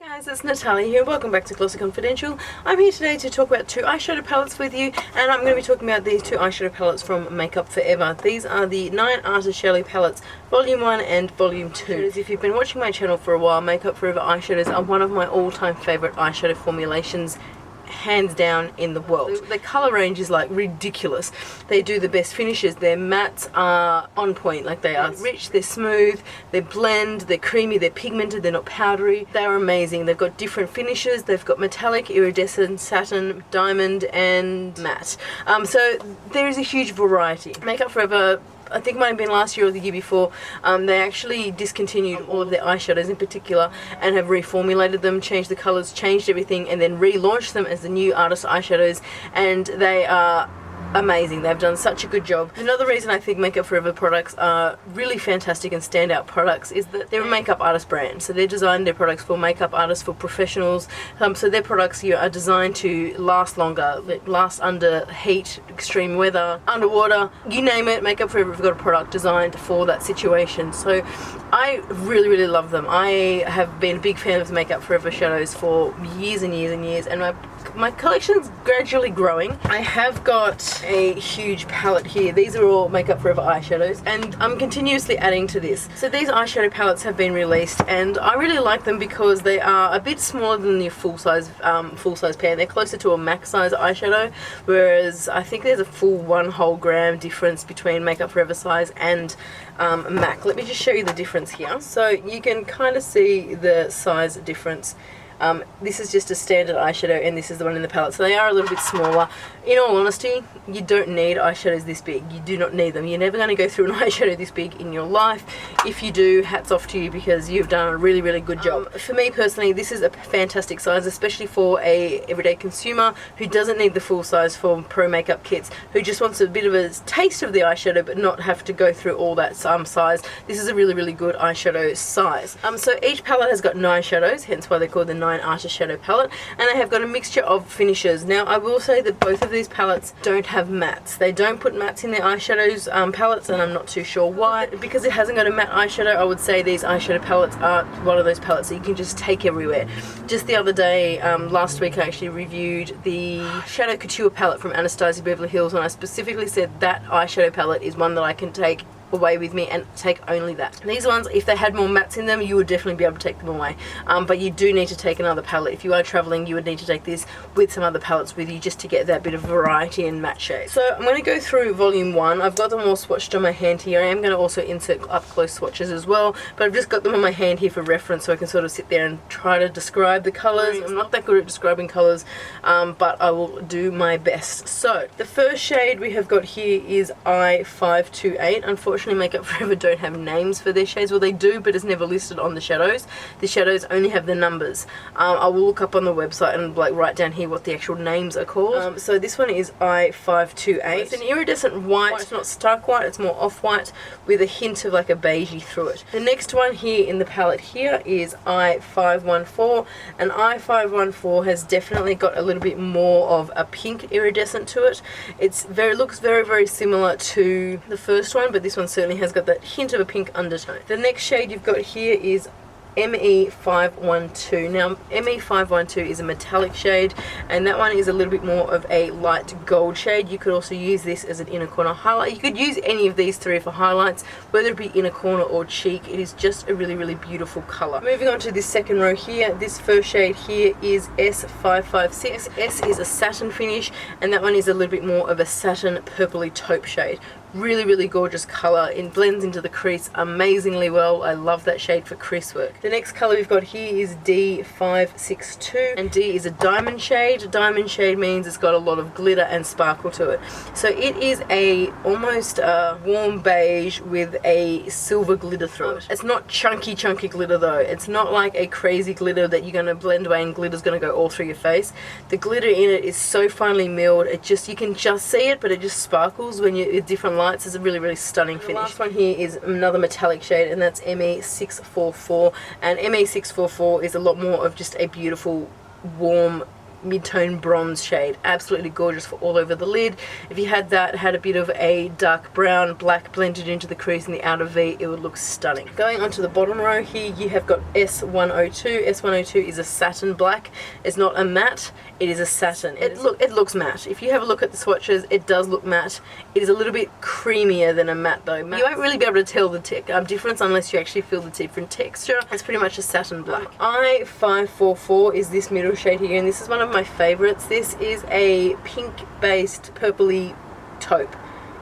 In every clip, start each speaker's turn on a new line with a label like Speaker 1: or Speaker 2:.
Speaker 1: Guys, it's Natalia here. Welcome back to Glossy Confidential. I'm here today to talk about two eyeshadow palettes with you, and I'm going to be talking about these two eyeshadow palettes from Makeup Forever. These are the 9 Artist Shelley palettes, Volume 1 and Volume 2. If you've been watching my channel for a while, Makeup Forever eyeshadows are one of my all-time favourite eyeshadow formulations, hands down, in the world. The colour range is like ridiculous. They do the best finishes. Their mattes are on point. Like, they are rich, they're smooth, they blend, they're creamy, they're pigmented, they're not powdery. They're amazing. They've got different finishes. They've got metallic, iridescent, satin, diamond and matte. So there is a huge variety. Makeup Forever, I think it might have been last year or the year before, they actually discontinued all of their eyeshadows in particular and have reformulated them, changed the colours, changed everything, and then relaunched them as the new artist eyeshadows, and they are amazing. They've done such a good job. Another reason I think Makeup Forever products are really fantastic and standout products is that they're a makeup artist brand. So they design their products for makeup artists, for professionals. So their products are designed to last longer, last under heat, extreme weather, underwater, you name it. Makeup Forever have got a product designed for that situation. So I really love them. I have been a big fan of Makeup Forever shadows for years and years and years, and my collection's gradually growing. I have got a huge palette here. These are all Makeup Forever eyeshadows, and I'm continuously adding to this. So these eyeshadow palettes have been released, and I really like them because they are a bit smaller than your full-size pan. They're closer to a MAC size eyeshadow, whereas I think there's a full 1 whole gram difference between Makeup Forever size and MAC. Let me just show you the difference here. So you can kind of see the size difference. This is just a standard eyeshadow, and this is the one in the palette, so they are a little bit smaller. In all honesty, you don't need eyeshadows this big. You do not need them. You're never going to go through an eyeshadow this big in your life. If you do, hats off to you, because you've done a really good job. For me personally, this is a fantastic size, especially for a everyday consumer who doesn't need the full size for pro makeup kits, who just wants a bit of a taste of the eyeshadow but not have to go through all that size. This is a really good eyeshadow size. So each palette has got 9 shadows, hence why they're called the 9 Artist Shadow palette, and they have got a mixture of finishes. Now, I will say that both of these palettes don't have mattes. They don't put mattes in their eyeshadows palettes, and I'm not too sure why. Because it hasn't got a matte eyeshadow, I would say these eyeshadow palettes are one of those palettes that you can just take everywhere. Just the other day, last week, I actually reviewed the Shadow Couture palette from Anastasia Beverly Hills, and I specifically said that eyeshadow palette is one that I can take away with me and take only that. These ones, if they had more mattes in them, you would definitely be able to take them away, but you do need to take another palette. If you are traveling, you would need to take this with some other palettes with you, just to get that bit of variety and matte shades. So I'm going to go through Volume 1. I've got them all swatched on my hand here. I am going to also insert up close swatches as well, but I've just got them on my hand here for reference, so I can sort of sit there and try to describe the colours. I'm not that good at describing colours, but I will do my best. So the first shade we have got here is I528. Unfortunately, Makeup Forever don't have names for their shades. Well, they do, but it's never listed on the shadows. The shadows only have the numbers. I will look up on the website and write down here what the actual names are called. So this one is I528. It's an iridescent white. It's not stark white, it's more off-white with a hint of like a beigey through it. The next one here in the palette here is I514, and I514 has definitely got a little bit more of a pink iridescent to it. Looks very similar to the first one, but this one certainly has got that hint of a pink undertone. The next shade you've got here is ME512. Now, ME512 is a metallic shade, and that one is a little bit more of a light gold shade. You could also use this as an inner corner highlight. You could use any of these 3 for highlights, whether it be inner corner or cheek. It is just a really beautiful color. Moving on to this second row here, this first shade here is S556. S is a satin finish, and that one is a little bit more of a satin purpley taupe shade. Really gorgeous color. It blends into the crease amazingly well. I love that shade for crease work. The next color we've got here is D562, and D is a diamond shade. Diamond shade means it's got a lot of glitter and sparkle to it. So it is almost a warm beige with a silver glitter through it. It's not chunky glitter though. It's not like a crazy glitter that you're going to blend away and glitter's going to go all through your face. The glitter in it is so finely milled, you can just see it, but it just sparkles when you're with different lights. It's a really stunning finish. The last one here is another metallic shade, and that's ME644, and ME644 is a lot more of just a beautiful warm mid-tone bronze shade. Absolutely gorgeous for all over the lid. If you had that, had a bit of a dark brown, black blended into the crease in the outer V, it would look stunning. Going onto the bottom row here, you have got S102. S102 is a satin black. It's not a matte, it is a satin. It looks matte. If you have a look at the swatches, it does look matte. It is a little bit creamier than a matte though. You won't really be able to tell the difference unless you actually feel the different texture. It's pretty much a satin black. I544 is this middle shade here, and this is one of my favorites. This is a pink based purpley taupe.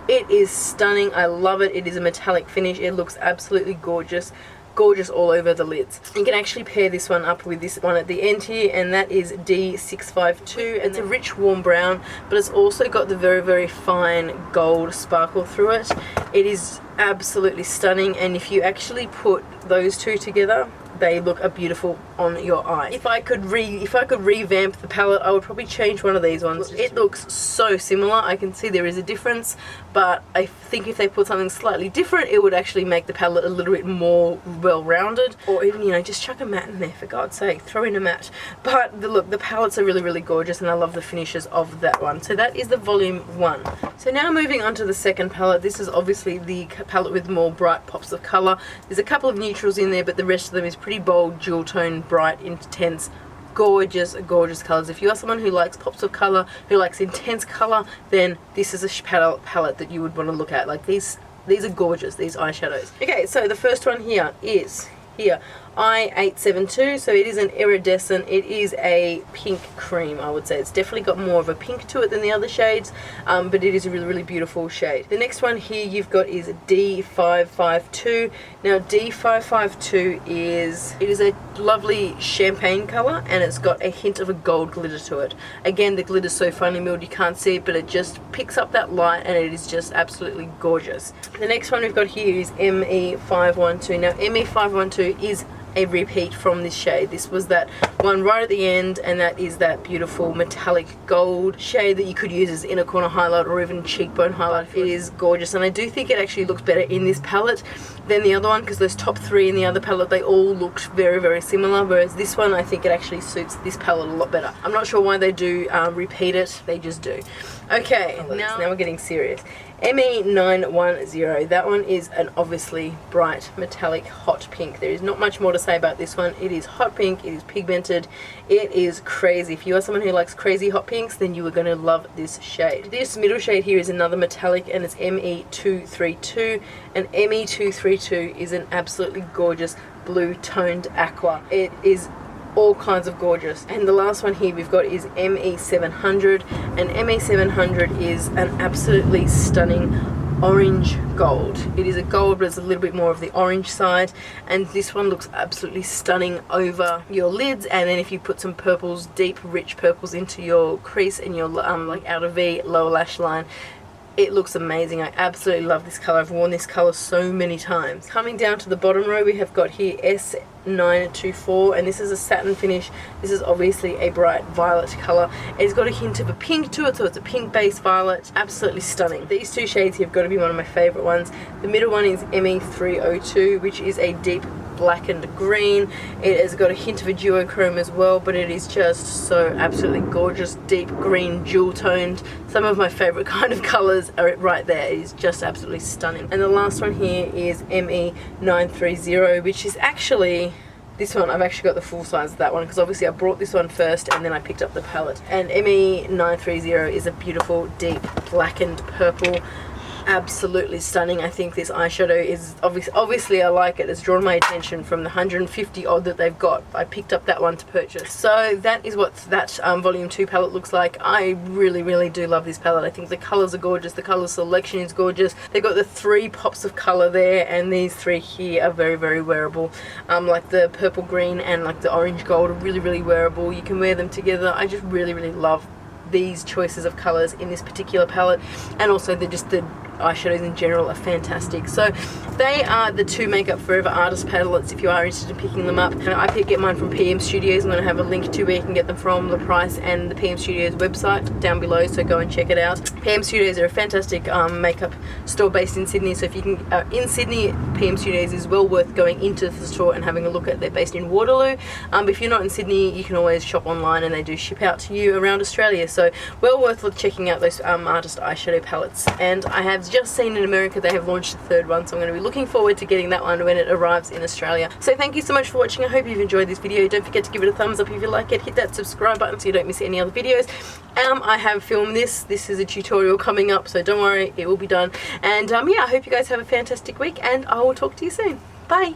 Speaker 1: It is stunning. I love it. It is a metallic finish. It looks absolutely gorgeous. Gorgeous all over the lids. You can actually pair this one up with this one at the end here, and that is D652. It's a rich warm brown, but it's also got the very, very fine gold sparkle through it. It is absolutely stunning, and if you actually put those two together, they look beautiful on your eye. If I could revamp the palette, I would probably change one of these ones. It looks so similar. I can see there is a difference, but I think if they put something slightly different, it would actually make the palette a little bit more well-rounded. Or even, you know, just chuck a matte in there, for God's sake, throw in a matte. But look, the palettes are really, really gorgeous, and I love the finishes of that one. So that is the volume 1. So now moving on to the second palette. This is obviously the palette with more bright pops of color. There's a couple of neutrals in there, but the rest of them is pretty bold, dual tone, bright, intense, gorgeous, gorgeous colors. If you are someone who likes pops of color, who likes intense color, then this is a palette that you would want to look at. Like these are gorgeous, these eyeshadows. Okay, so the first one here is I872, so it is an iridescent. It is a pink cream, I would say. It's definitely got more of a pink to it than the other shades, but it is a really, really beautiful shade. The next one here you've got is D552. Now D552 is a lovely champagne color, and it's got a hint of a gold glitter to it. Again, the glitter is so finely milled you can't see it, but it just picks up that light, and it is just absolutely gorgeous. The next one we've got here is ME512. Now ME512 is a repeat from this shade. This was that one right at the end, and that is that beautiful metallic gold shade that you could use as inner corner highlight or even cheekbone highlight. It is gorgeous, and I do think it actually looks better in this palette than the other one, because those top three in the other palette, they all looked very, very similar, whereas this one, I think it actually suits this palette a lot better. I'm not sure why they do repeat it, they just do. Okay, now we're getting serious. ME910, that one is an obviously bright metallic hot pink. There is not much more to say about this one. It is hot pink, it is pigmented, it is crazy. If you are someone who likes crazy hot pinks, then you are going to love this shade. This middle shade here is another metallic, and it's ME232, and ME232 is an absolutely gorgeous blue toned aqua. It is all kinds of gorgeous. And the last one here we've got is ME700, and ME700 is an absolutely stunning orange gold. It is a gold, but it's a little bit more of the orange side, and this one looks absolutely stunning over your lids. And then if you put some purples, deep rich purples into your crease and your like outer V, lower lash line, it looks amazing. I absolutely love this color. I've worn this color so many times. Coming down to the bottom row, we have got here S924, and this is a satin finish. This is obviously a bright violet color. It's got a hint of a pink to it, so it's a pink based violet. Absolutely stunning. These two shades here have got to be one of my favorite ones. The middle one is ME302, which is a deep blackened green. It has got a hint of a duochrome as well, but it is just so absolutely gorgeous, deep green, jewel toned. Some of my favorite kind of colors are right there. It is just absolutely stunning. And the last one here is ME930, which is actually this one. I've actually got the full size of that one, because obviously I brought this one first and then I picked up the palette. And ME930 is a beautiful deep blackened purple. Absolutely stunning. I think this eyeshadow is obviously I like it. It's drawn my attention from the 150 odd that they've got. I picked up that one to purchase. So that is what that volume 2 palette looks like. I really, really do love this palette. I think the colors are gorgeous. The color selection is gorgeous. They've got the 3 pops of color there, and these 3 here are very, very wearable. Like the purple green and like the orange gold are really, really wearable. You can wear them together. I just really, really love these choices of colors in this particular palette, and also the eyeshadows in general are fantastic. So they are the two Makeup Forever artist palettes if you are interested in picking them up. And I get mine from PM Studios. I'm going to have a link to where you can get them from, the price, and the PM Studios website down below, so go and check it out. PM Studios are a fantastic makeup store based in Sydney, so if you can, in Sydney, PM Studios is well worth going into the store and having a look at. They're based in Waterloo. But if you're not in Sydney, you can always shop online and they do ship out to you around Australia, so well worth checking out those artist eyeshadow palettes. And I have just seen in America they have launched the third one, so I'm going to be looking forward to getting that one when it arrives in Australia. So thank you so much for watching. I hope you've enjoyed this video. Don't forget to give it a thumbs up if you like it. Hit that subscribe button so you don't miss any other videos. I have filmed this is a tutorial coming up, so don't worry, it will be done. And yeah, I hope you guys have a fantastic week, and I will talk to you soon. Bye.